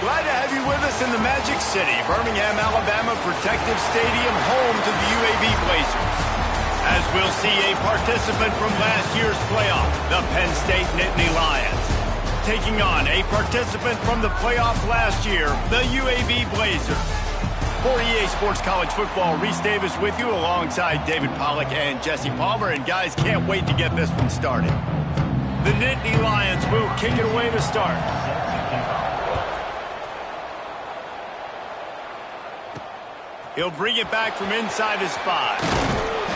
Glad to have you with us in the Magic City, Birmingham, Alabama Protective Stadium, home to the UAB Blazers. As we'll see a participant from last year's playoff, the Penn State Nittany Lions, taking on a participant from the playoff last year, the UAB Blazers. For EA Sports College Football, Reese Davis with you alongside David Pollack and Jesse Palmer. And guys, can't wait to get this one started. The Nittany Lions will kick it away to start. He'll bring it back from inside his 5.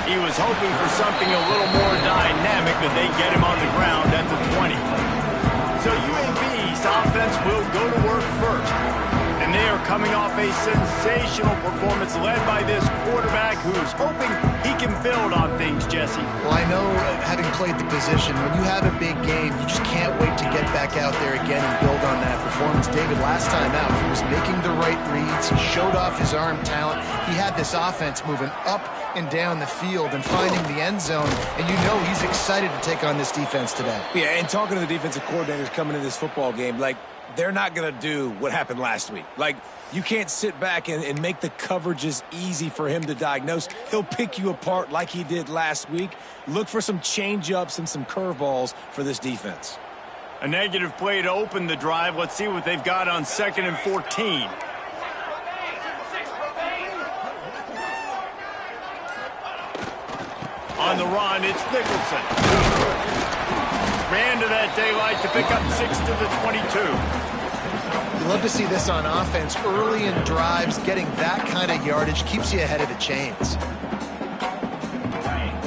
He was hoping for something a little more dynamic, but they get him on the ground at the 20. So UAB's offense will go to work first. And they are coming off a sensational performance led by this quarterback who's hoping he can build on things, Jesse. Well, I know, having played the position, when you have a big game, you just can't wait to get back out there again and build on that performance. David, last time out, he was making the right reads. He showed off his arm talent. He had this offense moving up and down the field and finding the end zone. And you know he's excited to take on this defense today. Yeah, and talking to the defensive coordinators coming into this football game, like, they're not going to do what happened last week. Like, you can't sit back and make the coverages easy for him to diagnose. He'll pick you apart like he did last week. Look for some change-ups and some curveballs for this defense. A negative play to open the drive. Let's see what they've got on 2nd and 14. On the run, it's Nicholson. Ran to that daylight to pick up 6 to the 22. You love to see this on offense. Early in drives, getting that kind of yardage keeps you ahead of the chains.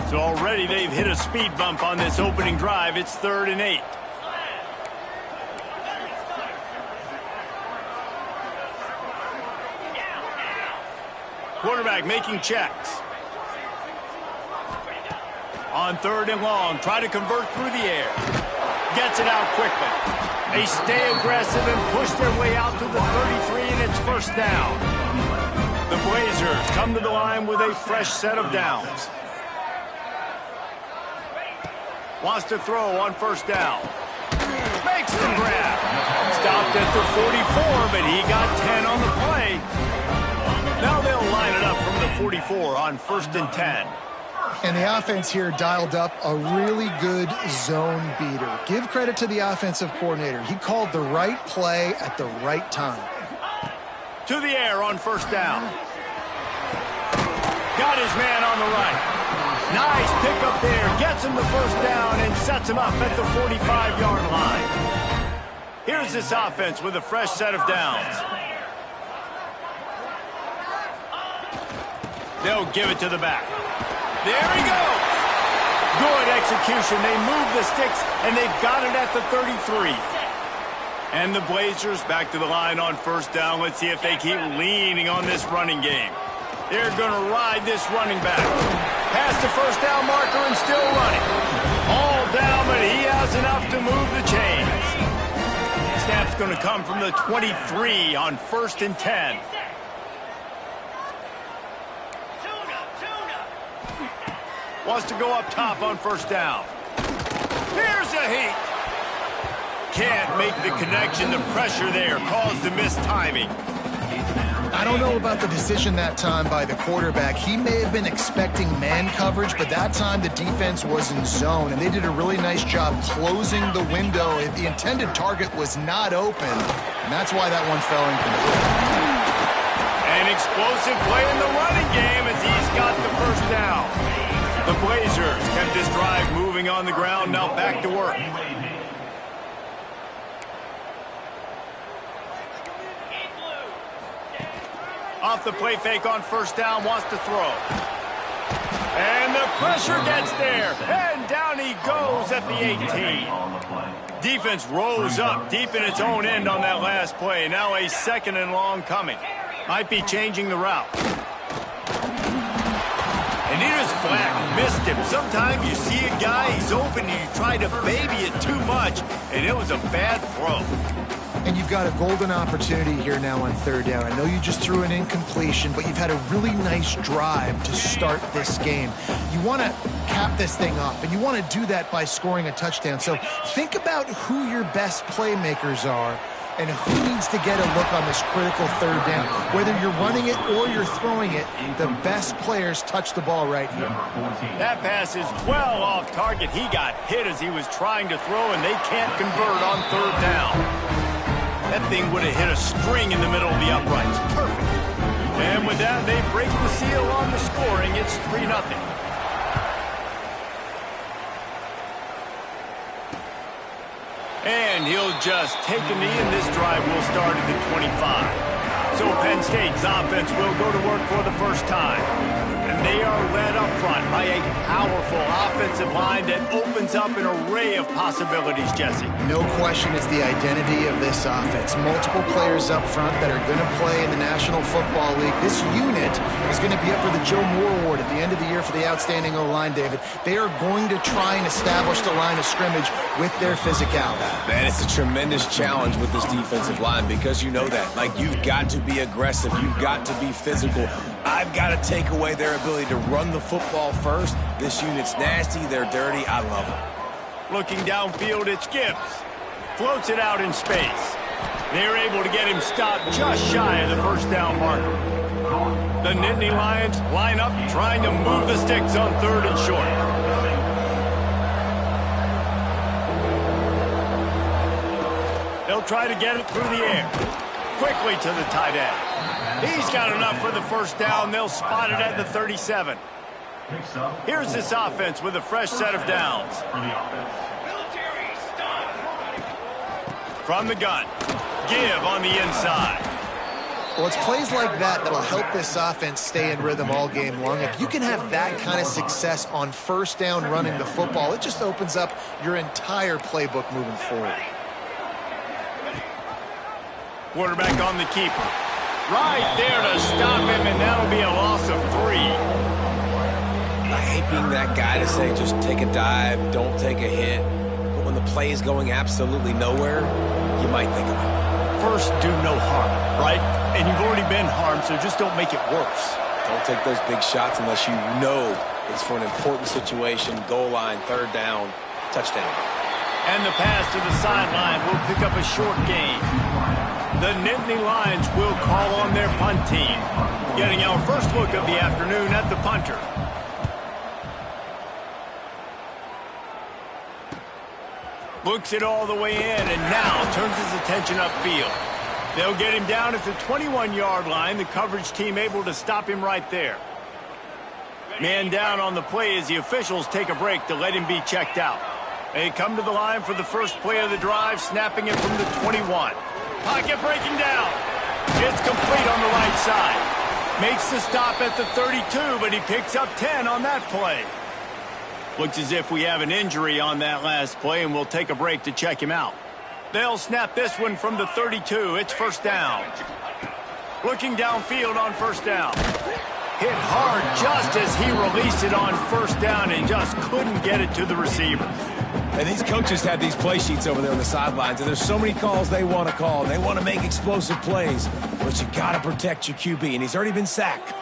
So already they've hit a speed bump on this opening drive. It's 3rd and 8. Quarterback making checks. On 3rd and long, try to convert through the air. Gets it out quickly. They stay aggressive and push their way out to the 33, and it's 1st down. The Blazers come to the line with a fresh set of downs. Wants to throw on 1st down. Makes the grab. Stopped at the 44, but he got 10 on the play. Now they'll line it up from the 44 on 1st and 10. And the offense here dialed up a really good zone beater. Give credit to the offensive coordinator. He called the right play at the right time. To the air on 1st down. Got his man on the right. Nice pickup there. Gets him the 1st down and sets him up at the 45-yard line. Here's this offense with a fresh set of downs. They'll give it to the back. There he goes. Good execution. They move the sticks, and they've got it at the 33. And the Blazers back to the line on 1st down. Let's see if they keep leaning on this running game. They're going to ride this running back. Past the 1st down marker and still running. All down, but he has enough to move the chains. Snap's going to come from the 23 on 1st and 10. Wants to go up top on 1st down. Here's a heat. Can't make the connection. The pressure there caused the missed timing. I don't know about the decision that time by the quarterback. He may have been expecting man coverage, but that time the defense was in zone, and they did a really nice job closing the window. The intended target was not open, and that's why that one fell incomplete. An explosive play in the running game as he's got the 1st down. The Blazers kept this drive moving on the ground, now back to work. Off the play fake on 1st down, wants to throw. And the pressure gets there, and down he goes at the 18. Defense rose up deep in its own end on that last play. Now a 2nd and long coming. Might be changing the route. And he just flat missed him. Sometimes you see a guy, he's open, and you try to baby it too much, and it was a bad throw. And you've got a golden opportunity here now on 3rd down. I know you just threw an incompletion, but you've had a really nice drive to start this game. You want to cap this thing up, and you want to do that by scoring a touchdown. So think about who your best playmakers are and who needs to get a look on this critical third down. Whether you're running it or you're throwing it, the best players touch the ball right here. That pass is well off target. He got hit as he was trying to throw, and they can't convert on third down. That thing would have hit a string in the middle of the uprights. Perfect. And with that, they break the seal on the scoring. It's 3-0. And he'll just take a knee, and this drive will start at the 25. So Penn State's offense will go to work for the first time. And they are led up front by a powerful offensive line that opens up an array of possibilities, Jesse. No question it's the identity of this offense. Multiple players up front that are going to play in the National Football League. This unit is going to be up for the Joe Moore Award at the end of the year for the outstanding O-line, David. They are going to try and establish the line of scrimmage with their physicality. Man, it's a tremendous challenge with this defensive line because you know that. Like, you've got to be aggressive. You've got to be physical. I've got to take away their ability to run the football first. This unit's nasty. They're dirty. I love them. Looking downfield, it's Gibbs. Floats it out in space. They're able to get him stopped just shy of the first down marker. The Nittany Lions line up, trying to move the sticks on third and short. They'll try to get it through the air. Quickly to the tight end. He's got enough for the first down. They'll spot it at the 37. Here's this offense with a fresh set of downs. From the gun. Give on the inside. Well, it's plays like that that'll help this offense stay in rhythm all game long. If you can have that kind of success on first down running the football, it just opens up your entire playbook moving forward. Quarterback on the keeper. Right there to stop him, and that'll be a loss of 3. I hate being that guy to say just take a dive, don't take a hit. But when the play is going absolutely nowhere, you might think about it. First, do no harm, right? And you've already been harmed, so just don't make it worse. Don't take those big shots unless you know it's for an important situation, goal line, third down, touchdown. And the pass to the sideline will pick up a short gain. The Nittany Lions will call on their punt team. Getting our first look of the afternoon at the punter. Looks it all the way in and now turns his attention upfield. They'll get him down at the 21-yard line. The coverage team able to stop him right there. Man down on the play as the officials take a break to let him be checked out. They come to the line for the first play of the drive, snapping it from the 21. Pocket breaking down. It's complete on the right side. Makes the stop at the 32, but he picks up 10 on that play. Looks as if we have an injury on that last play, and we'll take a break to check him out. They'll snap this one from the 32. It's first down. Looking downfield on first down. Hit hard just as he released it on first down and just couldn't get it to the receiver. And these coaches have these play sheets over there on the sidelines, and there's so many calls they want to call. They want to make explosive plays, but you got to protect your QB, and he's already been sacked.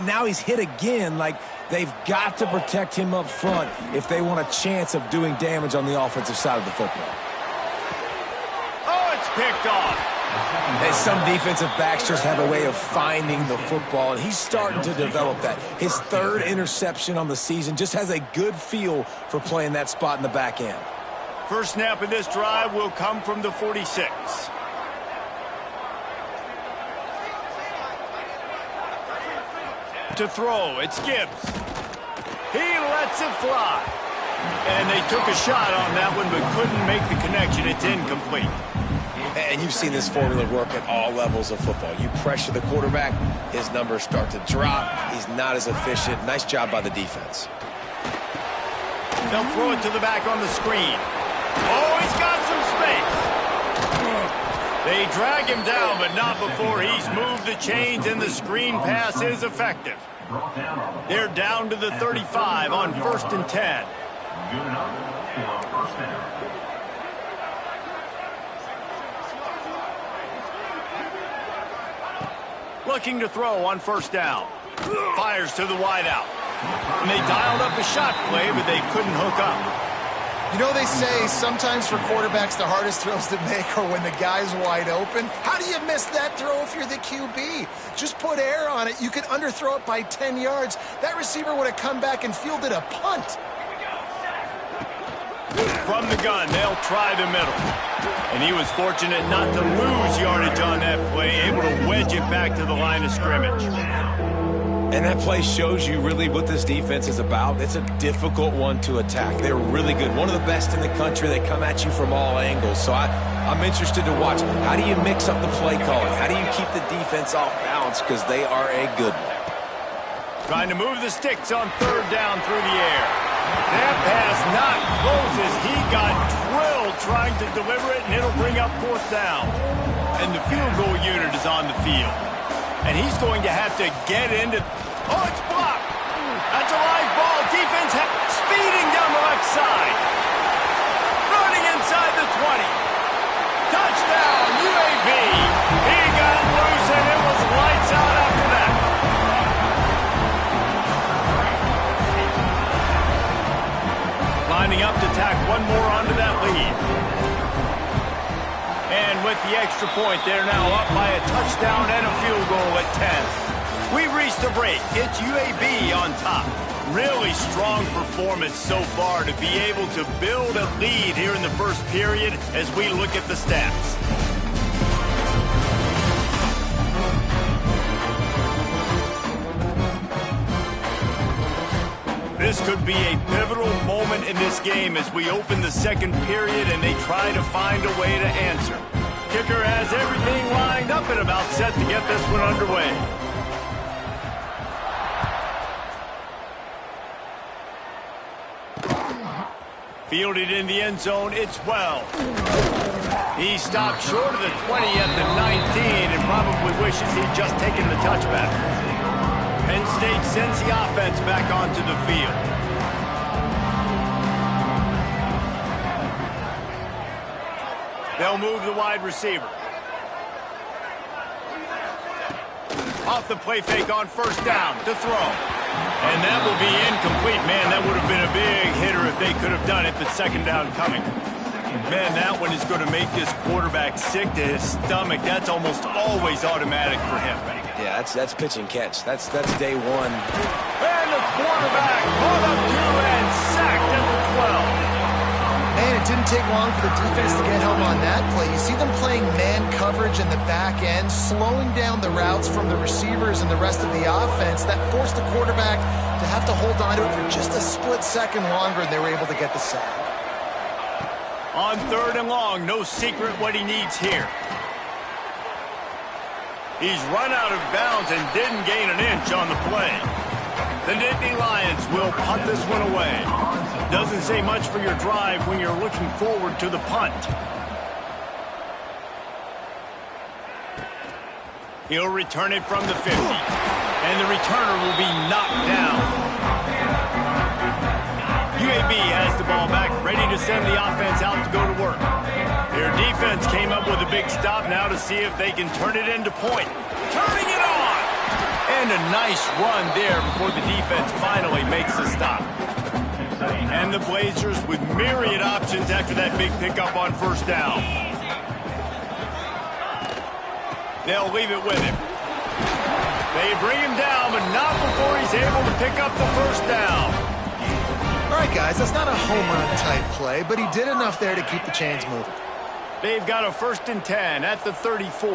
Now he's hit again. Like, they've got to protect him up front if they want a chance of doing damage on the offensive side of the football. Oh, it's picked off. And some defensive backs just have a way of finding the football, and he's starting to develop that. His third interception on the season, just has a good feel for playing that spot in the back end. First snap of this drive will come from the 46. To throw, it's Gibbs. He lets it fly. And they took a shot on that one, but couldn't make the connection. It's incomplete. And you've seen this formula work at all levels of football. You pressure the quarterback, his numbers start to drop. He's not as efficient. Nice job by the defense. They'll throw it to the back on the screen. Oh, he's got some space. They drag him down, but not before he's moved the chains, and the screen pass is effective. They're down to the 35 on 1st and 10. Good enough for first down. Looking to throw on first down. Fires to the wideout. And they dialed up a shot play, but they couldn't hook up. You know, they say sometimes for quarterbacks the hardest throws to make are when the guy's wide open. How do you miss that throw if you're the QB? Just put air on it. You could underthrow it by 10 yards. That receiver would have come back and fielded a punt. From the gun, they'll try the middle. And he was fortunate not to lose yardage on that play, able to wedge it back to the line of scrimmage. And that play shows you really what this defense is about. It's a difficult one to attack. They're really good. One of the best in the country. They come at you from all angles. So I'm interested to watch. How do you mix up the play calling? How do you keep the defense off balance? Because they are a good one. Trying to move the sticks on third down through the air. That pass not close as he got drilled trying to deliver it, and it'll bring up fourth down. And the field goal unit is on the field. And he's going to have to get into... Oh, it's blocked. That's a live ball. Defense speeding down the left side. Running inside the 20. Touchdown, UAB. He got loose, and it was lights out after that. Lining up to tack one more onto that lead. And with the extra point, they're now up by a touchdown and a field goal at 10. We've reached the break. It's UAB on top. Really strong performance so far to be able to build a lead here in the first period as we look at the stats. This could be a pivotal moment in this game as we open the second period and they try to find a way to answer. Kicker has everything lined up and about set to get this one underway. Fielded in the end zone, it's well. He stopped short of the 20 at the 19 and probably wishes he'd just taken the touchback. Penn State sends the offense back onto the field. They'll move the wide receiver. Off the play fake on first down to throw. And that will be incomplete. Man, that would have been a big hitter if they could have done it, but second down coming. Man, that one is going to make this quarterback sick to his stomach. That's almost always automatic for him. Yeah, that's pitch and catch. That's day one. And the quarterback caught up to and sacked at the 12. Man, it didn't take long for the defense to get home on that play. You see them playing man coverage in the back end, slowing down the routes from the receivers and the rest of the offense. That forced the quarterback to have to hold on to it for just a split second longer, and they were able to get the sack. On third and long, no secret what he needs here. He's run out of bounds and didn't gain an inch on the play. The Nittany Lions will punt this one away. Doesn't say much for your drive when you're looking forward to the punt. He'll return it from the 50. And the returner will be knocked down. UAB has the ball back, ready to send the offense out to go to work. Their defense came up with a big stop now to see if they can turn it into point. Turning it on! And a nice run there before the defense finally makes the stop. And the Blazers with myriad options after that big pickup on first down. They'll leave it with him. They bring him down, but not before he's able to pick up the first down. All right, guys, that's not a home run type play, but he did enough there to keep the chains moving. They've got a 1st and 10 at the 34.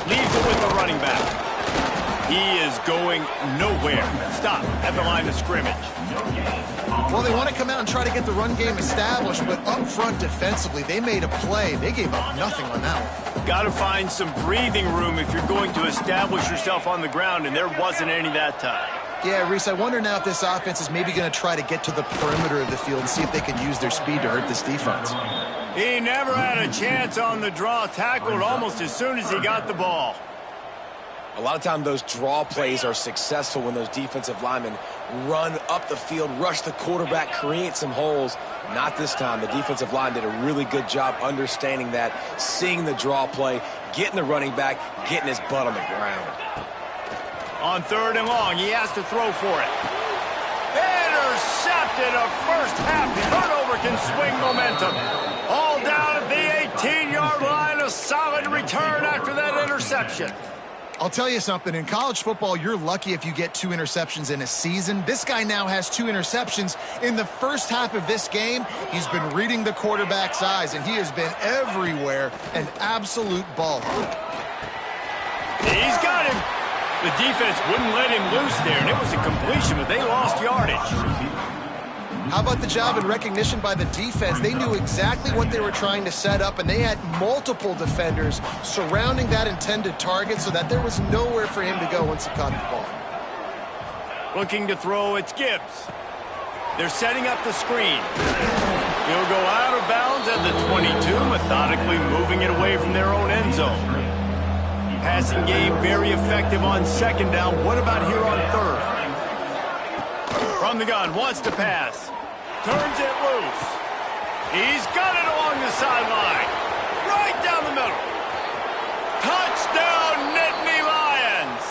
Leaves it with the running back. He is going nowhere. Stop at the line of scrimmage. Well, they want to come out and try to get the run game established, but up front defensively, they made a play. They gave up nothing on that one. Got to find some breathing room if you're going to establish yourself on the ground, and there wasn't any that time. Yeah, Reese, I wonder now if this offense is maybe going to try to get to the perimeter of the field and see if they can use their speed to hurt this defense. He never had a chance on the draw, tackled almost as soon as he got the ball. A lot of times those draw plays are successful when those defensive linemen run up the field, rush the quarterback, create some holes. Not this time. The defensive line did a really good job understanding that, seeing the draw play, getting the running back, getting his butt on the ground. On 3rd and long, he has to throw for it. Intercepted. A first-half turnover can swing momentum. All down at the 18-yard line. A solid return after that interception. I'll tell you something. In college football, you're lucky if you get 2 interceptions in a season. This guy now has 2 interceptions. In the first half of this game, he's been reading the quarterback's eyes, and he has been everywhere. An absolute baller. He's got him. The defense wouldn't let him loose there, and it was a completion, but they lost yardage. How about the job and recognition by the defense? They knew exactly what they were trying to set up, and they had multiple defenders surrounding that intended target so that there was nowhere for him to go once he caught the ball. Looking to throw, it's Gibbs. They're setting up the screen. He'll go out of bounds at the 22, methodically moving it away from their own end zone. Passing game very effective on 2nd down. What about here on 3rd? From the gun, wants to pass. Turns it loose. He's got it along the sideline. Right down the middle. Touchdown, Nittany Lions.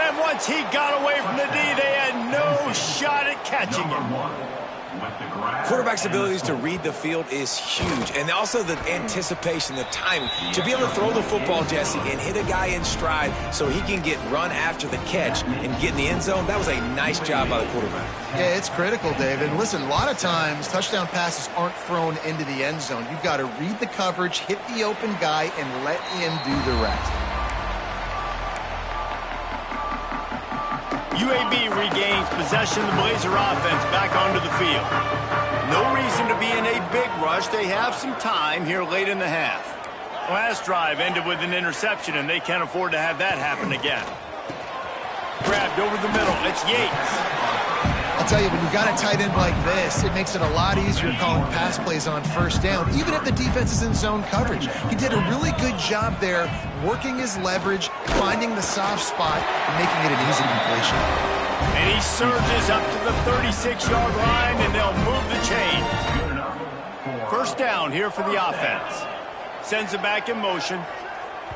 And once he got away from the D, they had no shot at catching him. Quarterback's abilities to read the field is huge, and also the anticipation, the timing. To be able to throw the football, Jesse, and hit a guy in stride so he can get run after the catch and get in the end zone, that was a nice job by the quarterback. Yeah, it's critical, David. Listen, a lot of times touchdown passes aren't thrown into the end zone. You've got to read the coverage, hit the open guy, and let him do the rest. UAB regains possession of the Blazer offense back onto the field. No reason to be in a big rush. They have some time here late in the half. Last drive ended with an interception, and they can't afford to have that happen again. Grabbed over the middle. It's Yates. I'll tell you, when you've got a tight end like this, it makes it a lot easier calling pass plays on 1st down, even if the defense is in zone coverage. He did a really good job there, working his leverage, finding the soft spot, and making it an easy completion. And he surges up to the 36-yard line, and they'll move the chains. 1st down here for the offense. Sends it back in motion.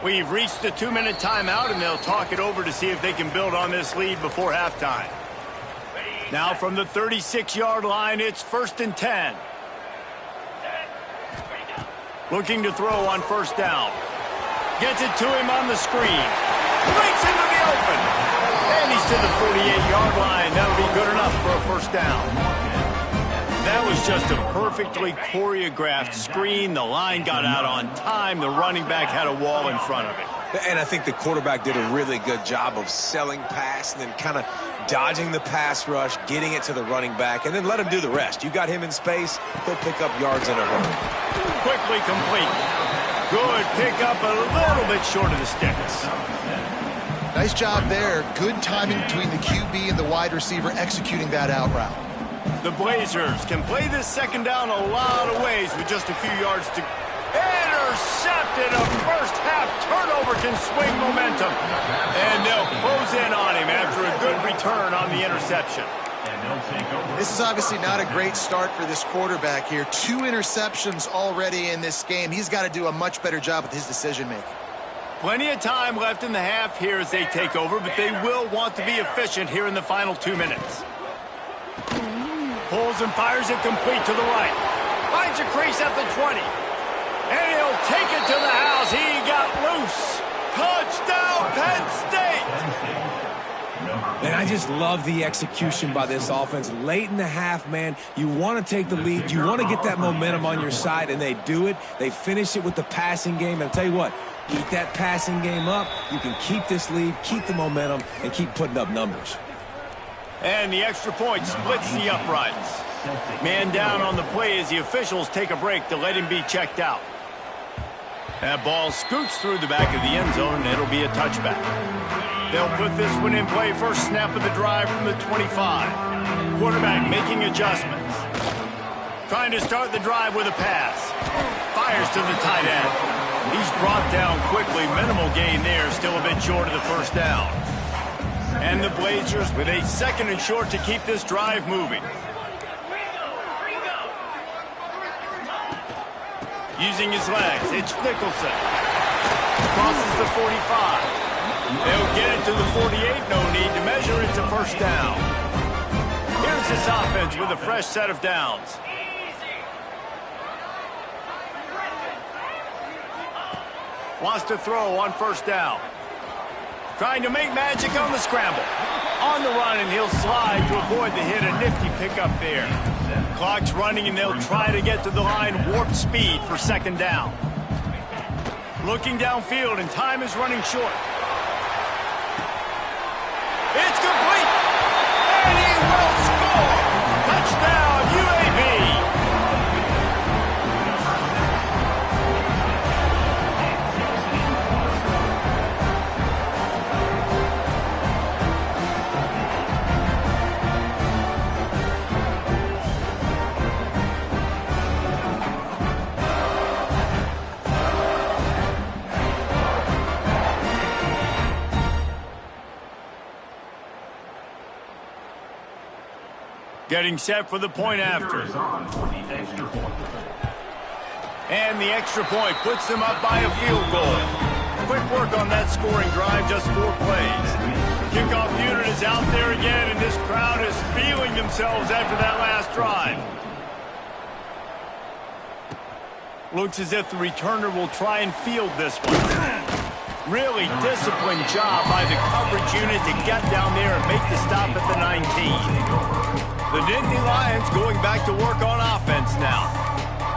We've reached the 2-minute timeout, and they'll talk it over to see if they can build on this lead before halftime. Now from the 36-yard line, it's 1st and 10. Looking to throw on 1st down. Gets it to him on the screen. Breaks into the open. And he's to the 48-yard line. That'll be good enough for a 1st down. That was just a perfectly choreographed screen. The line got out on time. The running back had a wall in front of it. And I think the quarterback did a really good job of selling pass and then kind of dodging the pass rush, getting it to the running back, and then let him do the rest. You got him in space, he'll pick up yards in a hurry. Quickly complete. Good pickup, a little bit short of the sticks. Nice job there. Good timing between the QB and the wide receiver executing that out route. The Blazers can play this 2nd down a lot of ways with just a few yards to... Intercepted. A first-half turnover can swing momentum. And they'll close in on him after a good return on the interception. This is obviously not a great start for this quarterback here. 2 interceptions already in this game. He's got to do a much better job with his decision-making. Plenty of time left in the half here as they take over, but they will want to be efficient here in the final 2 minutes. Pulls and fires it complete to the right. Finds a crease at the 20. And he'll take it to the house. He got loose. Touchdown, Penn State! And I just love the execution by this offense. Late in the half, man, you want to take the lead. You want to get that momentum on your side, and they do it. They finish it with the passing game. And I'll tell you what, eat that passing game up. You can keep this lead, keep the momentum, and keep putting up numbers. And the extra point splits the uprights. Man down on the play as the officials take a break to let him be checked out. That ball scoots through the back of the end zone, and it'll be a touchback. They'll put this one in play. First snap of the drive from the 25. Quarterback making adjustments. Trying to start the drive with a pass. Fires to the tight end. He's brought down quickly. Minimal gain there. Still a bit short of the 1st down. And the Blazers with a 2nd and short to keep this drive moving. Using his legs, it's Nicholson. Crosses the 45. They'll get it to the 48. No need to measure. It's a first down. Here's this offense with a fresh set of downs. Wants to throw on first down. Trying to make magic on the scramble. On the run, and he'll slide to avoid the hit. A nifty pickup there. Clock's running, and they'll try to get to the line warp speed for second down. Looking downfield, and time is running short. It's complete, and he will score. Touchdown, UAB. Getting set for the point after. And the extra point puts them up by a field goal. Quick work on that scoring drive, just 4 plays. Kickoff unit is out there again, and this crowd is feeling themselves after that last drive. Looks as if the returner will try and field this one. Really disciplined job by the coverage unit to get down there and make the stop at the 19. The Nittany Lions going back to work on offense now.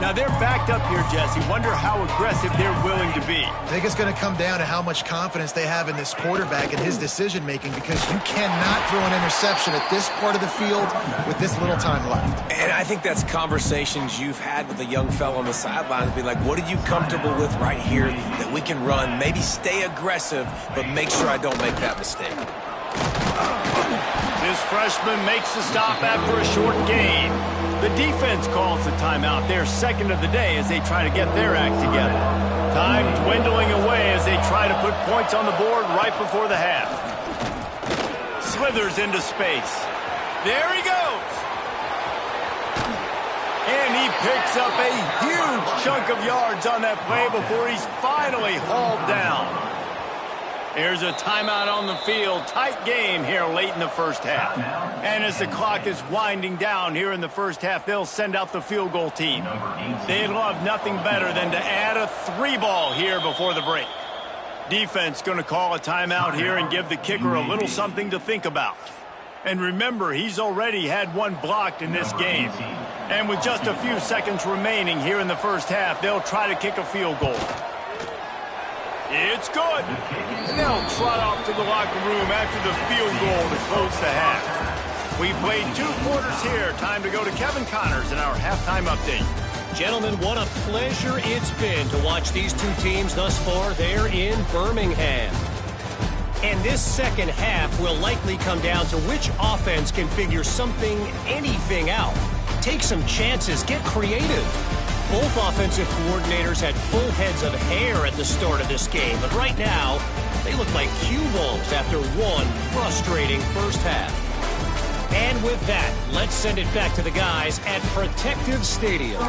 Now they're backed up here, Jesse. Wonder how aggressive they're willing to be. I think it's going to come down to how much confidence they have in this quarterback and his decision-making, because you cannot throw an interception at this part of the field with this little time left. And I think that's conversations you've had with a young fellow on the sidelines. Be like, what are you comfortable with right here that we can run? Maybe stay aggressive, but make sure I don't make that mistake. This freshman makes the stop after a short gain. The defense calls the timeout. They're second of the day as they try to get their act together. Time dwindling away as they try to put points on the board right before the half. Slithers into space. There he goes. And he picks up a huge chunk of yards on that play before he's finally hauled down. Here's a timeout on the field. Tight game here late in the first half. And as the clock is winding down here in the first half, they'll send out the field goal team. They'd love nothing better than to add a 3-ball here before the break. Defense going to call a timeout here and give the kicker a little something to think about. And remember, he's already had one blocked in this game. And with just a few seconds remaining here in the first half, they'll try to kick a field goal. It's good. And they'll trot off to the locker room after the field goal to close the half. We played 2 quarters here. Time to go to Kevin Connors in our halftime update. Gentlemen, what a pleasure it's been to watch these 2 teams thus far there in Birmingham. And this second half will likely come down to which offense can figure anything out. Take some chances, get creative. Both offensive coordinators had full heads of hair at the start of this game, but right now, they look like cue balls after one frustrating first half. And with that, let's send it back to the guys at Protective Stadium.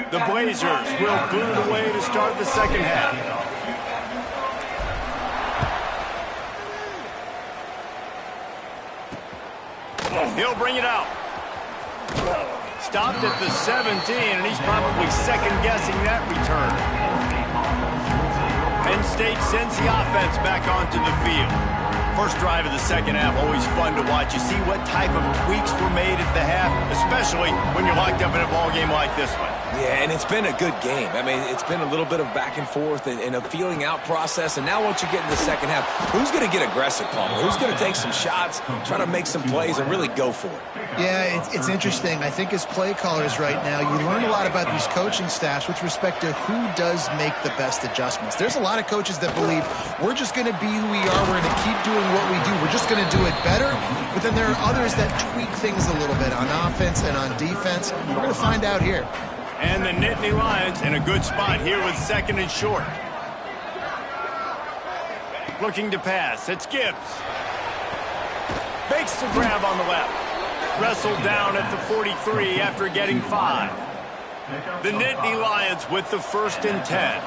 The Blazers will boot it away to start the second half. He'll bring it out. Stopped at the 17, and he's probably second-guessing that return. Penn State sends the offense back onto the field. First drive of the second half, always fun to watch. You see what type of tweaks were made at the half, especially when you're locked up in a ball game like this one. Yeah, and it's been a good game. I mean, it's been a little bit of back and forth and a feeling out process. And now once you get in the second half, who's going to get aggressive, Palmer? Who's going to take some shots, try to make some plays, and really go for it? Yeah, it's interesting. I think as play callers right now, you learn a lot about these coaching staffs with respect to who does make the best adjustments. There's a lot of coaches that believe we're just going to be who we are. We're going to keep doing what we do. We're just going to do it better. But then there are others that tweak things a little bit on offense and on defense. We're going to find out here. And the Nittany Lions in a good spot here with second and short. Looking to pass. It's Gibbs. Makes the grab on the left. Wrestled down at the 43 after getting 5. The Nittany Lions with the 1st and 10.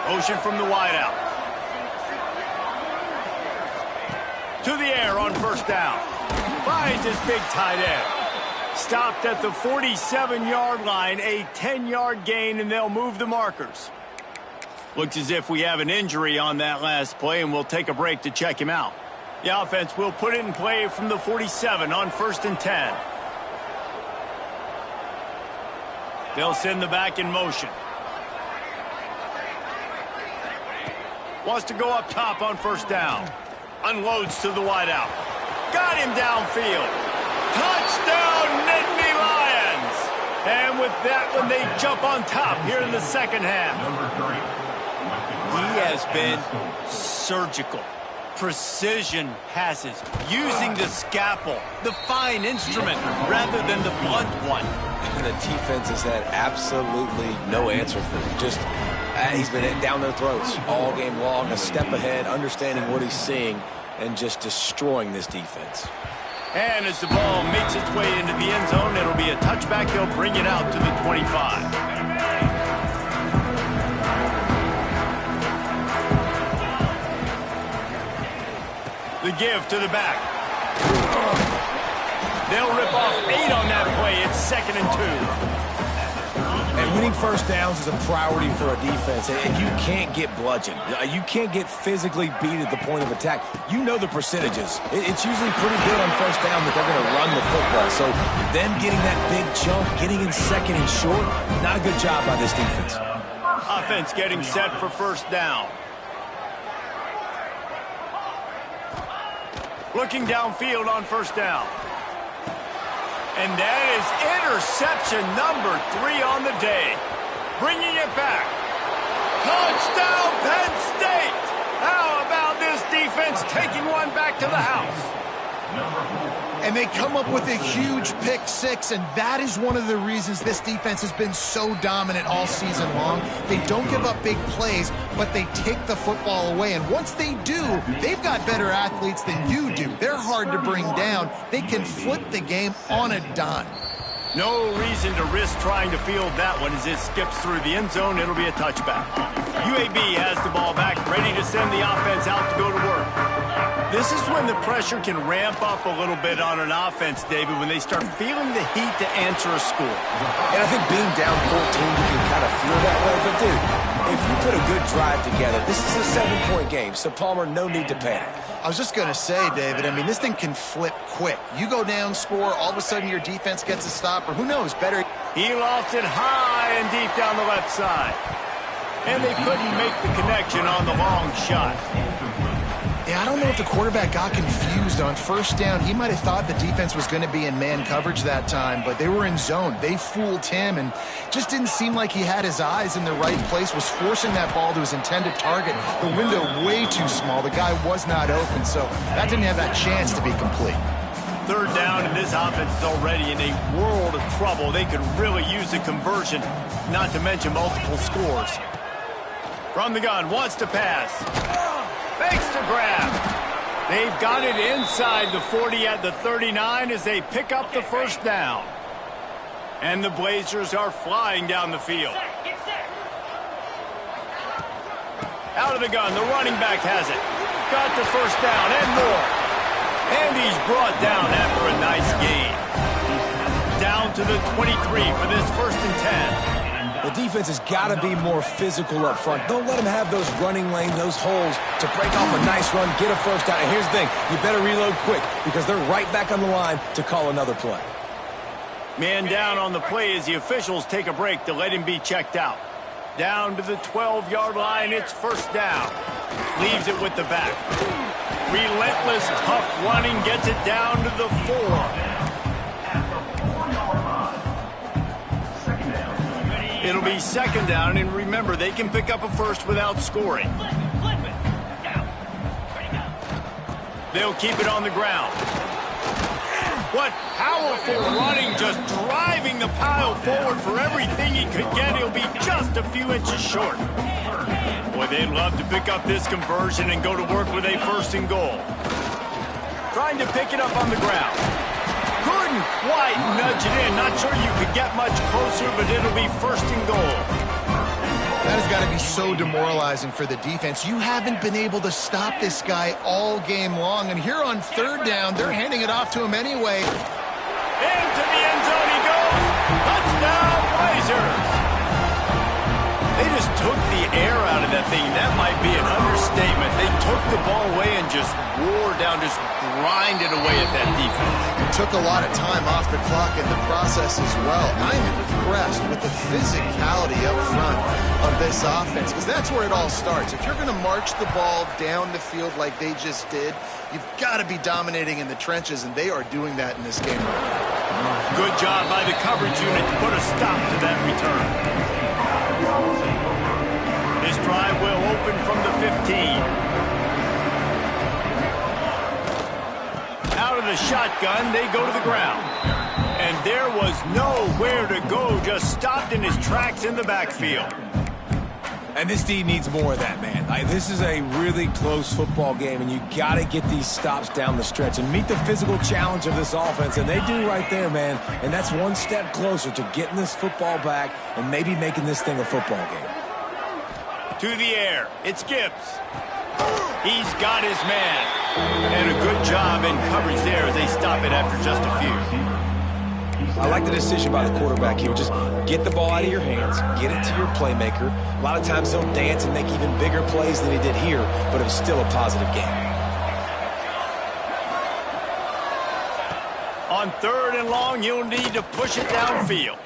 Motion from the wideout. To the air on first down. Finds his big tight end. Stopped at the 47-yard line, a 10-yard gain, and they'll move the markers. Looks as if we have an injury on that last play, and we'll take a break to check him out. The offense will put it in play from the 47 on 1st and 10. They'll send the back in motion. Wants to go up top on first down. Unloads to the wideout. Got him downfield. Touchdown, Nittany Lions! And with that one, they jump on top here in the second half. He has been surgical. Precision passes, using the scalpel, the fine instrument, rather than the blunt one. And the defense has had absolutely no answer for him. Just, he's been down their throats all game long, a step ahead, understanding what he's seeing, and just destroying this defense. And as the ball makes its way into the end zone, it'll be a touchback. They'll bring it out to the 25. The give to the back. They'll rip off 8 on that play. It's 2nd and 2. And winning first downs is a priority for a defense, and you can't get bludgeoned. You can't get physically beat at the point of attack. You know the percentages. It's usually pretty good on first down that they're going to run the football. So them getting that big chunk, getting in 2nd and short, not a good job by this defense. Offense getting set for first down. Looking downfield on first down. And that is interception number 3 on the day. Bringing it back. Touchdown, Penn State! How about this defense taking one back to the house? And they come up with a huge pick 6, and that is one of the reasons this defense has been so dominant all season long. They don't give up big plays, but they take the football away. And once they do, they've got better athletes than you do. They're hard to bring down. They can flip the game on a dime. No reason to risk trying to field that one as it skips through the end zone. It'll be a touchback. UAB has the ball back, ready to send the offense out to go to work. This is when the pressure can ramp up a little bit on an offense, David, when they start feeling the heat to answer a score. And I think being down 14, you can kind of feel that way. But, dude, if you put a good drive together, this is a 7-point game, so, Palmer, no need to panic. I was just going to say, David, I mean, this thing can flip quick. You go down, score, all of a sudden your defense gets a stop, or who knows, better. He lost it high and deep down the left side. And they couldn't make the connection on the long shot. Yeah, I don't know if the quarterback got confused on first down. He might have thought the defense was going to be in man coverage that time, but they were in zone. They fooled him and just didn't seem like he had his eyes in the right place, was forcing that ball to his intended target. The window way too small. The guy was not open, so that didn't have that chance to be complete. 3rd down, and this offense is already in a world of trouble. They could really use a conversion, not to mention multiple scores. From the gun, wants to pass. Fakes to grab. They've got it inside the 40 at the 39 as they pick up the first down. And the Blazers are flying down the field. Out of the gun, the running back has it. Got the first down and more. And he's brought down after a nice gain. Down to the 23 for this 1st and 10. The defense has got to be more physical up front. Don't let them have those running lanes, those holes to break off a nice run, get a first down. And here's the thing, you better reload quick because they're right back on the line to call another play. Man down on the play as the officials take a break to let him be checked out. Down to the 12-yard line, it's first down. Leaves it with the back. Relentless, tough running, gets it down to the 4. It'll be 2nd down, and remember, they can pick up a first without scoring. They'll keep it on the ground. What powerful running, just driving the pile forward for everything he could get. He'll be just a few inches short. Boy, they'd love to pick up this conversion and go to work with a 1st and goal. Trying to pick it up on the ground. Couldn't quite nudge it in. Not sure you could get much closer, but it'll be 1st and goal. That has got to got to be so demoralizing for the defense. You haven't been able to stop this guy all game long, and here on third down, they're handing it off to him anyway. Into the end zone he goes. Touchdown, Blazers. They just took the air out of that thing. That might be an understatement. They took the ball away and just wore down, just grinded away at that defense. It took a lot of time off the clock in the process as well. I'm impressed with the physicality up front of this offense, because that's where it all starts. If you're going to march the ball down the field like they just did, you've got to be dominating in the trenches, and they are doing that in this game right now. Good job by the coverage unit to put a stop to that return. This drive will open from the 15. Out of the shotgun, they go to the ground. And there was nowhere to go, just stopped in his tracks in the backfield. And this D needs more of that, man. This is a really close football game, and you got to get these stops down the stretch and meet the physical challenge of this offense, and they do right there, man. And that's one step closer to getting this football back and maybe making this thing a football game. To the air, it's Gibbs. He's got his man. And a good job in coverage there as they stop it after just a few. I like the decision by the quarterback here. Just get the ball out of your hands, get it to your playmaker. A lot of times he'll dance and make even bigger plays than he did here, but it was still a positive game. On third and long, you'll need to push it downfield.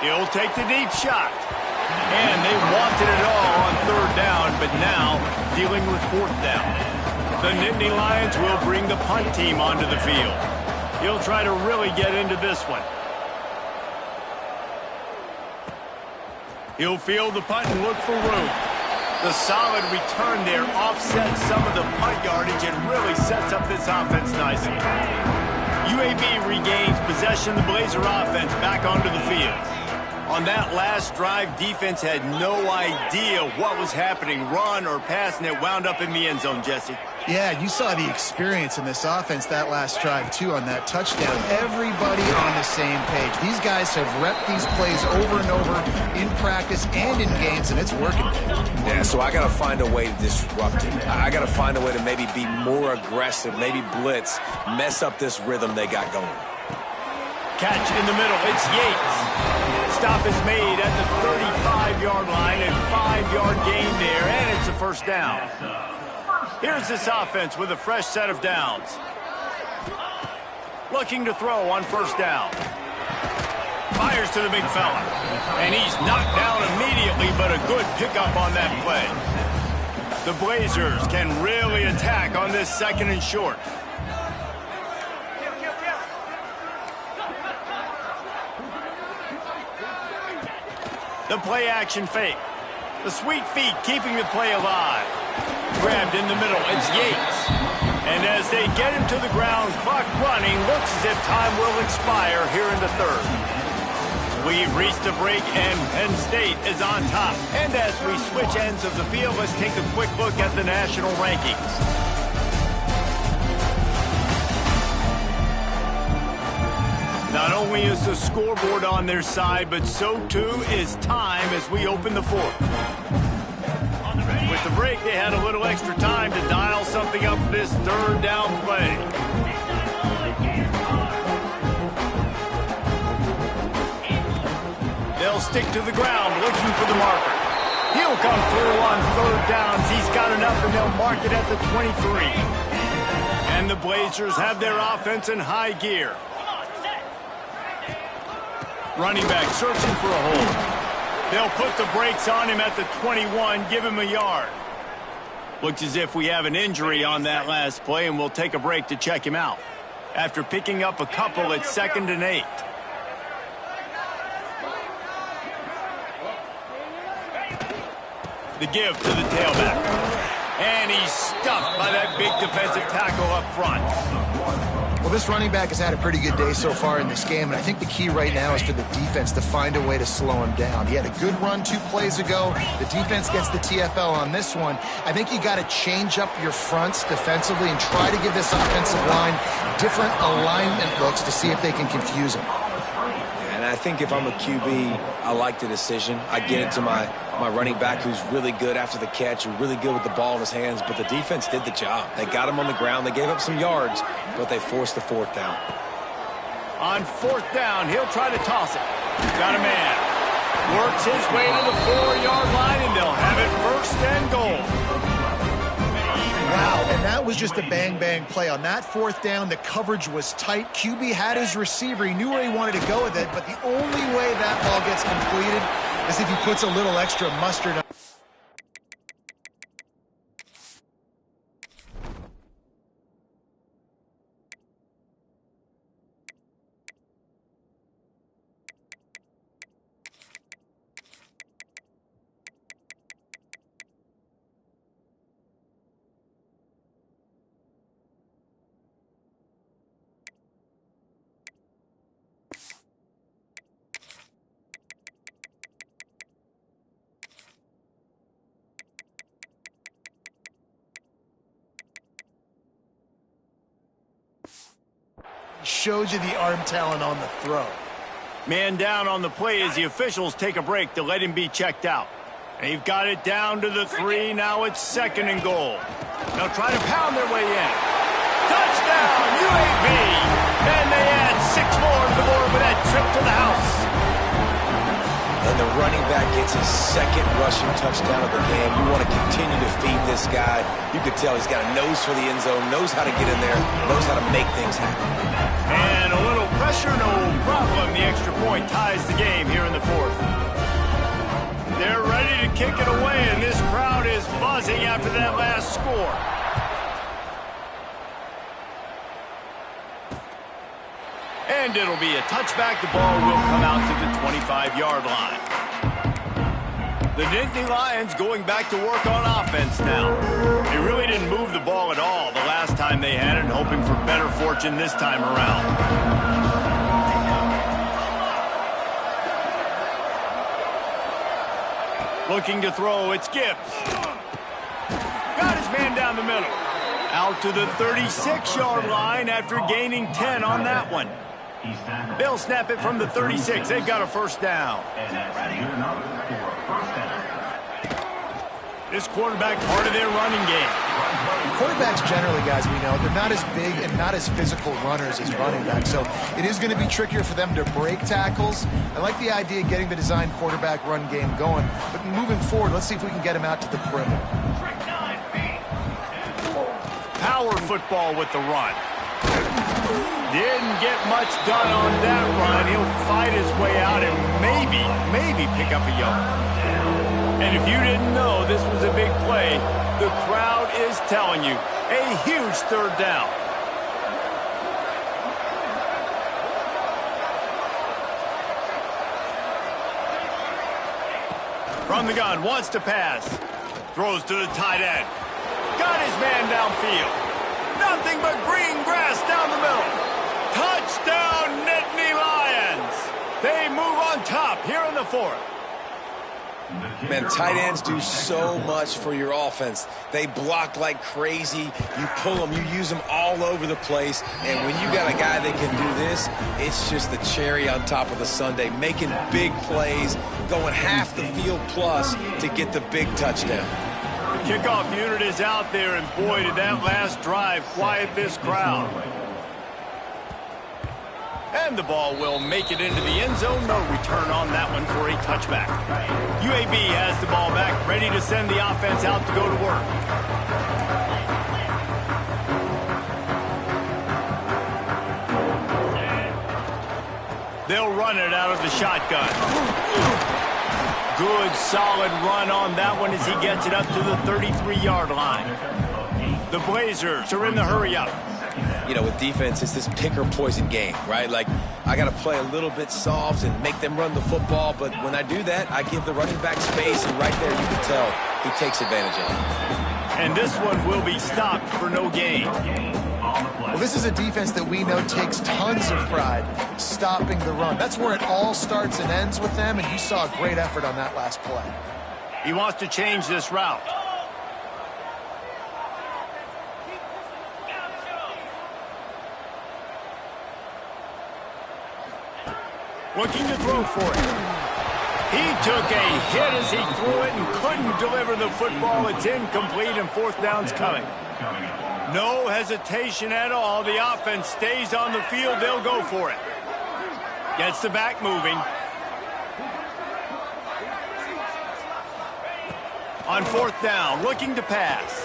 He'll take the deep shot. And they wanted it all on third down, but now dealing with fourth down. The Nittany Lions will bring the punt team onto the field. He'll try to really get into this one. He'll field the punt and look for room. The solid return there offsets some of the punt yardage and really sets up this offense nicely. UAB regains possession of the Blazer offense back onto the field. On that last drive, defense had no idea what was happening, run or pass, and it wound up in the end zone, Jesse. Yeah, you saw the experience in this offense that last drive, too, on that touchdown. Everybody on the same page. These guys have repped these plays over and over in practice and in games, and it's working. Yeah, so I got to find a way to disrupt it. I got to find a way to maybe be more aggressive, maybe blitz, mess up this rhythm they got going. Catch in the middle. It's Yates. Stop is made at the 35-yard line, and 5-yard gain there, and it's a first down. Here's this offense with a fresh set of downs. Looking to throw on first down. Fires to the big fella. And he's knocked down immediately, but a good pickup on that play. The Blazers can really attack on this second and short. The play action fake. The sweet feet keeping the play alive. Grabbed in the middle, it's Yates. And as they get him to the ground, clock running, looks as if time will expire here in the third. We've reached a break and Penn State is on top. And as we switch ends of the field, let's take a quick look at the national rankings. Not only is the scoreboard on their side, but so too is time as we open the fourth. With the break, they had a little extra time to dial something up for this third down play. They'll stick to the ground looking for the marker. He'll come through on third downs. He's got enough, and they'll mark it at the 23. And the Blazers have their offense in high gear. Running back searching for a hole. They'll put the brakes on him at the 21, give him a yard. Looks as if we have an injury on that last play, and we'll take a break to check him out. After picking up a couple, it's 2nd and 8. The give to the tailback. And he's stuffed by that big defensive tackle up front. Well, this running back has had a pretty good day so far in this game, and I think the key right now is for the defense to find a way to slow him down. He had a good run 2 plays ago. The defense gets the TFL on this one. I think you got to change up your fronts defensively and try to give this offensive line different alignment looks to see if they can confuse him. And I think if I'm a QB, I like the decision. I get it to my running back who's really good after the catch, who's really good with the ball in his hands, but the defense did the job. They got him on the ground. They gave up some yards, but they forced the fourth down. On fourth down, he'll try to toss it. Got a man. Works his way to the 4-yard line, and they'll have it first and goal. Wow, and that was just a bang-bang play. On that fourth down, the coverage was tight. QB had his receiver. He knew where he wanted to go with it, but the only way that ball gets completed is if he puts a little extra mustard on. Showed you the arm talent on the throw. Man down on the play as the officials take a break to let him be checked out. They've got it down to the 3. Now it's second and goal. They'll try to pound their way in. Touchdown, UAB! And they add 6 more to the board with that trip to the house. And the running back gets his second rushing touchdown of the game. You want to continue to feed this guy. You could tell he's got a nose for the end zone, knows how to get in there, knows how to make things happen. And a little pressure, no problem. The extra point ties the game here in the fourth. They're ready to kick it away, and this crowd is buzzing after that last score. And it'll be a touchback. The ball will come out to the 25-yard line. The Nittany Lions going back to work on offense now. They really didn't move the ball at all the last time they had it, hoping for better fortune this time around. Looking to throw, it's Gibbs. Got his man down the middle. Out to the 36-yard line after gaining 10 on that one. They'll snap it from the 36. They've got a first down. This quarterback part of their running game. Quarterbacks generally, guys, we know, they're not as big and not as physical runners as running backs. So it is going to be trickier for them to break tackles. I like the idea of getting the design quarterback run game going. But moving forward, let's see if we can get him out to the perimeter. Power football with the run. Didn't get much done on that run. He'll fight his way out and maybe pick up a yard. And if you didn't know this was a big play, the crowd is telling you, a huge third down. From the gun, wants to pass. Throws to the tight end. Got his man downfield. Nothing but green grass down the middle. Touchdown, Nittany Lions. They move on top here in the fourth. Man, tight ends do so much for your offense. They block like crazy. You pull them, you use them all over the place. And when you got a guy that can do this, it's just the cherry on top of the sundae, making big plays, going half the field plus to get the big touchdown. The kickoff unit is out there, and boy, did that last drive quiet this crowd. And the ball will make it into the end zone. No return on that one for a touchback. UAB has the ball back, ready to send the offense out to go to work. They'll run it out of the shotgun. Good, solid run on that one as he gets it up to the 33-yard line. The Blazers are in the hurry-up. You know, with defense, it's this pick or poison game, right? Like, I got to play a little bit soft and make them run the football, but when I do that, I give the running back space, and right there you can tell he takes advantage of it. And this one will be stopped for no gain. Well, this is a defense that we know takes tons of pride stopping the run. That's where it all starts and ends with them, and you saw a great effort on that last play. He wants to change this route. Looking to throw for it. He took a hit as he threw it and couldn't deliver the football. It's incomplete and fourth down's coming. No hesitation at all. The offense stays on the field. They'll go for it. Gets the back moving. On fourth down, looking to pass.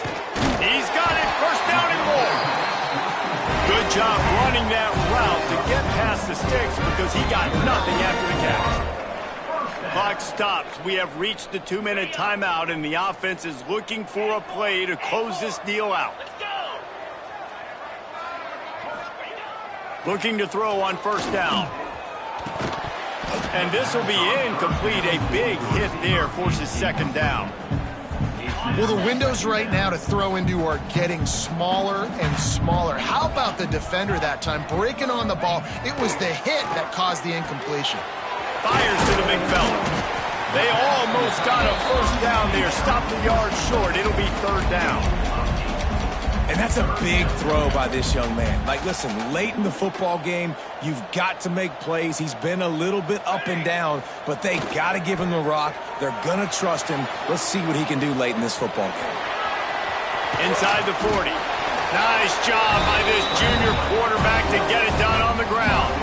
He's got it. First down and more. Good job running that route to get past the sticks because he got nothing after the catch. Clock stops. We have reached the 2-minute timeout, and the offense is looking for a play to close this deal out. Looking to throw on first down. And this will be incomplete. A big hit there forces second down. Well, the windows right now to throw into are getting smaller and smaller. How about the defender that time breaking on the ball? It was the hit that caused the incompletion. Fires to the big fella. They almost got a first down there. Stopped a yard short. It'll be third down. And that's a big throw by this young man. Like, listen, late in the football game, you've got to make plays. He's been a little bit up and down, but they got to give him the rock. They're going to trust him. Let's see what he can do late in this football game. Inside the 40. Nice job by this junior quarterback to get it done on the ground.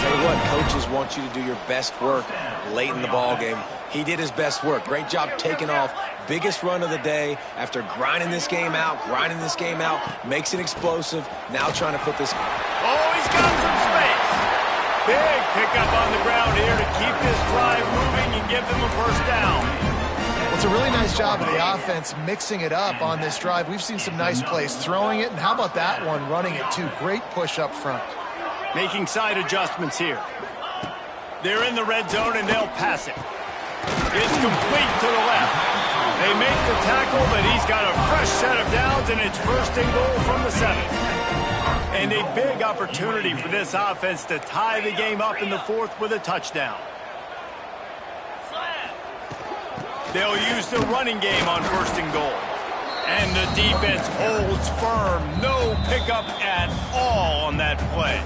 Tell you what, coaches want you to do your best work late in the ball game. He did his best work. Great job taking off. Biggest run of the day after grinding this game out, makes it explosive. Now trying to put this. Oh, he's got some space. Big pickup on the ground here to keep this drive moving and give them a first down. Well, it's a really nice job of the offense mixing it up on this drive. We've seen some nice plays throwing it, and how about that one running it too? Great push up front. Making side adjustments here. They're in the red zone, and they'll pass it. It's complete to the left. They make the tackle, but he's got a fresh set of downs, and it's first and goal from the 7. And a big opportunity for this offense to tie the game up in the 4th with a touchdown. They'll use the running game on first and goal. And the defense holds firm. No pickup at all on that play.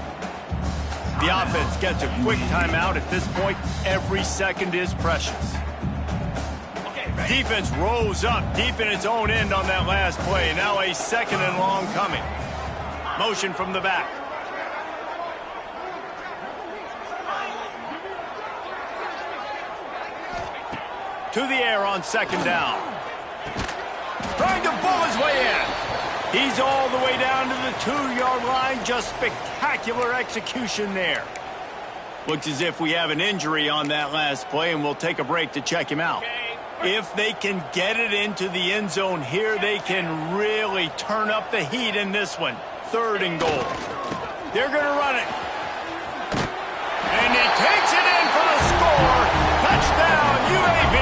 The offense gets a quick timeout. At this point, every second is precious. Defense rose up deep in its own end on that last play. Now a second and long coming. Motion from the back. To the air on second down. Trying to pull his way in. He's all the way down to the 2-yard line. Just spectacular execution there. Looks as if we have an injury on that last play, and we'll take a break to check him out. If they can get it into the end zone here, they can really turn up the heat in this one. Third and goal. They're going to run it. And he takes it in for the score. Touchdown, UAB.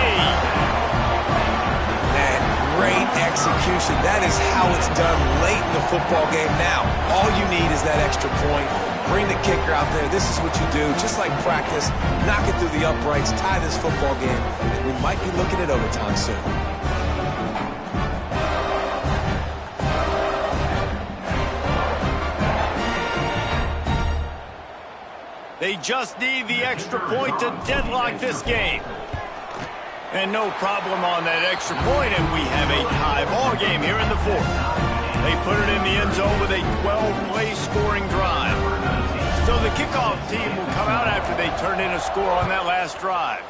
Great execution. That is how it's done late in the football game. Now, all you need is that extra point. Bring the kicker out there. This is what you do. Just like practice, knock it through the uprights, tie this football game. We might be looking at overtime soon. They just need the extra point to deadlock this game. And no problem on that extra point, and we have a tie ball game here in the 4th. They put it in the end zone with a 12-play scoring drive. So the kickoff team will come out after they turn in a score on that last drive.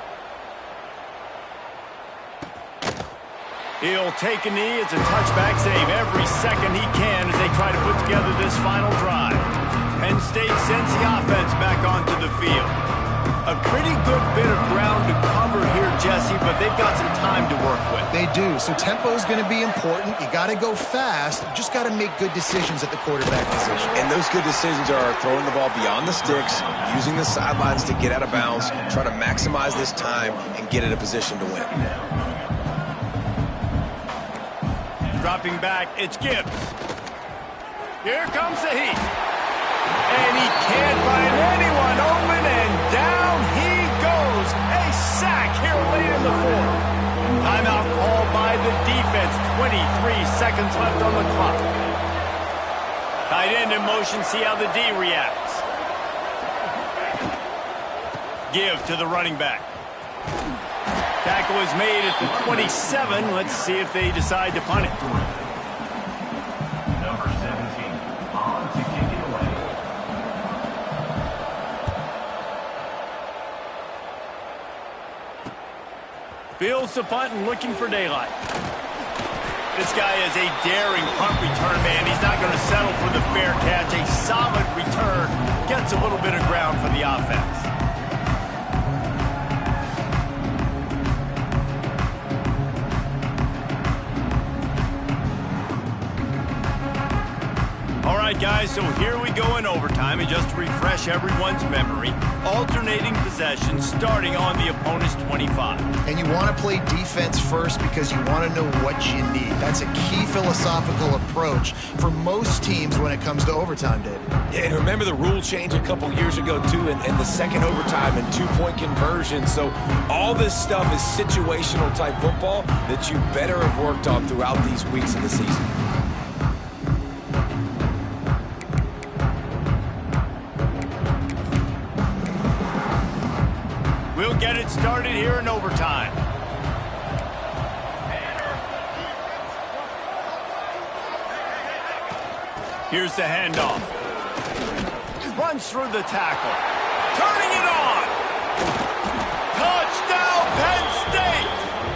He'll take a knee. It's a touchback save every second he can as they try to put together this final drive. Penn State sends the offense back onto the field. A pretty good bit of ground to cover here, Jesse, but they've got some time to work with. They do. So tempo is going to be important. You got to go fast. You just got to make good decisions at the quarterback position. And those good decisions are throwing the ball beyond the sticks, using the sidelines to get out of bounds, trying to maximize this time and get in a position to win. Dropping back, it's Gibbs. Here comes the heat. And he can't find anyone open, and down he goes. A sack here late in the 4th. Timeout called by the defense. 23 seconds left on the clock. Tight end in motion, see how the D reacts. give to the running back. Tackle is made at the 27. Let's see if they decide to punt it. Number 17, on to kick it away. Fields the punt and looking for daylight. This guy is a daring punt return man. He's not going to settle for the fair catch. A solid return. Gets a little bit of ground for the offense. All right, guys, so here we go in overtime. And just to refresh everyone's memory, alternating possession starting on the opponent's 25. And you want to play defense first because you want to know what you need. That's a key philosophical approach for most teams when it comes to overtime, David. Yeah, and remember the rule change a couple years ago, too, and the second overtime and two-point conversion. So all this stuff is situational type football that you better have worked on throughout these weeks of the season. We'll get it started here in overtime. Here's the handoff. Runs through the tackle. Turning it on. Touchdown, Penn State!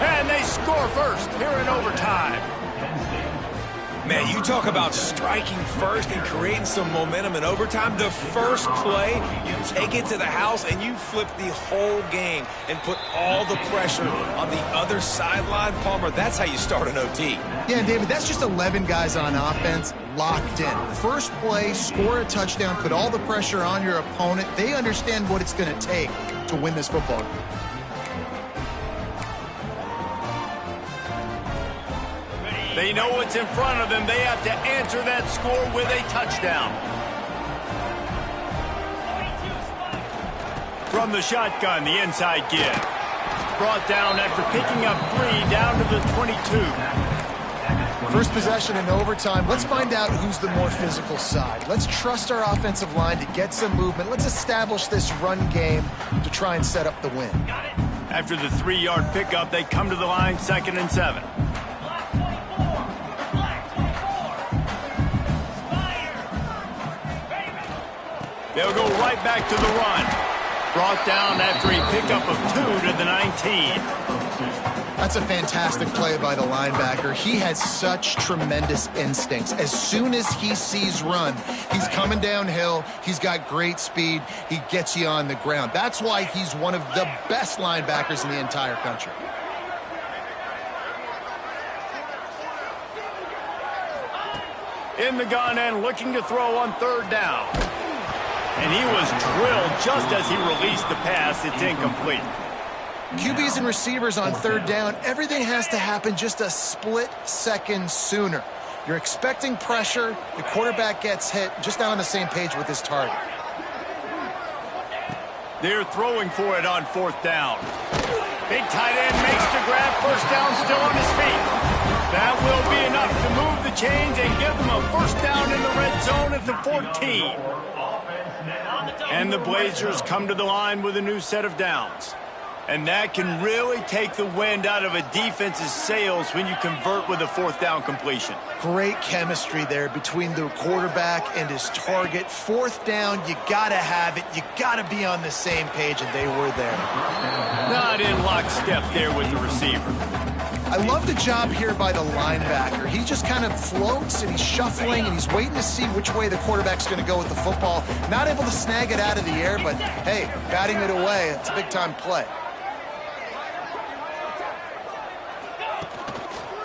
And they score first here in overtime. Man, you talk about striking first and creating some momentum in overtime. The first play, you take it to the house and you flip the whole game and put all the pressure on the other sideline. Palmer, that's how you start an OT. Yeah, David, that's just 11 guys on offense locked in. First play, score a touchdown, put all the pressure on your opponent. They understand what it's going to take to win this football game. They know what's in front of them. They have to answer that score with a touchdown. From the shotgun, the inside give. Brought down after picking up 3 down to the 22. First possession in overtime. Let's find out who's the more physical side. Let's trust our offensive line to get some movement. Let's establish this run game to try and set up the win. After the 3-yard pickup, they come to the line, 2nd and 7. They'll go right back to the run. Brought down after a pickup of 2 to the 19. That's a fantastic play by the linebacker. He has such tremendous instincts. As soon as he sees run, he's coming downhill. He's got great speed. He gets you on the ground. That's why he's one of the best linebackers in the entire country. In the gun and looking to throw on 3rd down. And he was drilled just as he released the pass. It's incomplete. QBs and receivers on 3rd down, everything has to happen just a split second sooner. You're expecting pressure. The quarterback gets hit, just not on the same page with his target. They're throwing for it on 4th down. Big tight end makes the grab. 1st down, still on his feet. That will be enough to move the chains and give them a 1st down in the red zone at the 14. And the Blazers come to the line with a new set of downs. And that can really take the wind out of a defense's sails when you convert with a 4th down completion. Great chemistry there between the quarterback and his target. 4th down, you got to have it. You got to be on the same page, and they were there. Not in lockstep there with the receiver. I love the job here by the linebacker. He just kind of floats and he's shuffling and he's waiting to see which way the quarterback's going to go with the football. Not able to snag it out of the air, but hey, batting it away, it's a big-time play.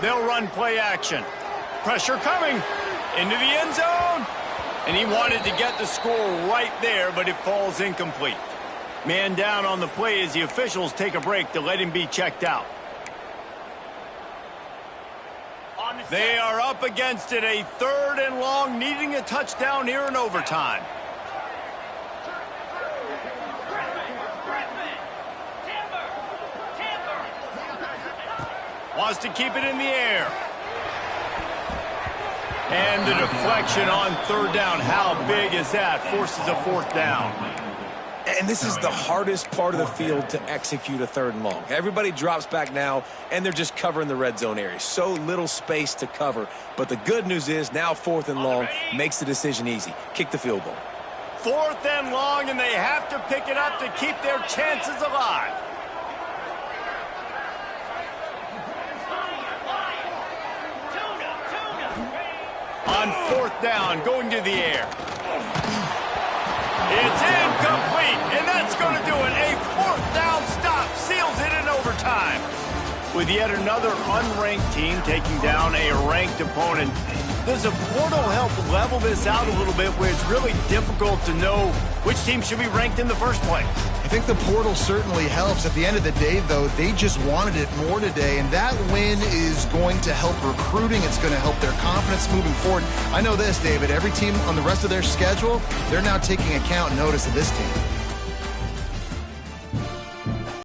They'll run play action. Pressure coming into the end zone. And he wanted to get the score right there, but it falls incomplete. Man down on the play as the officials take a break to let him be checked out. They are up against it, a 3rd and long, needing a touchdown here in overtime. Wants to keep it in the air. And the deflection on 3rd down. How big is that? Forces a 4th down. And this is the hardest part of the field to execute a 3rd and long. Everybody drops back now, and they're just covering the red zone area. So little space to cover. But the good news is now 4th and long makes the decision easy. Kick the field goal. 4th and long, and they have to pick it up to keep their chances alive. On 4th down, going to the air. It's incomplete, and that's going to do it. A 4th down stop seals it in overtime. With yet another unranked team taking down a ranked opponent, does a portal help level this out a little bit where it's really difficult to know which team should be ranked in the first place? I think the portal certainly helps. At the end of the day, though, they just wanted it more today, and that win is going to help recruiting. It's going to help their confidence moving forward. I know this, David, every team on the rest of their schedule, they're now taking account and notice of this team.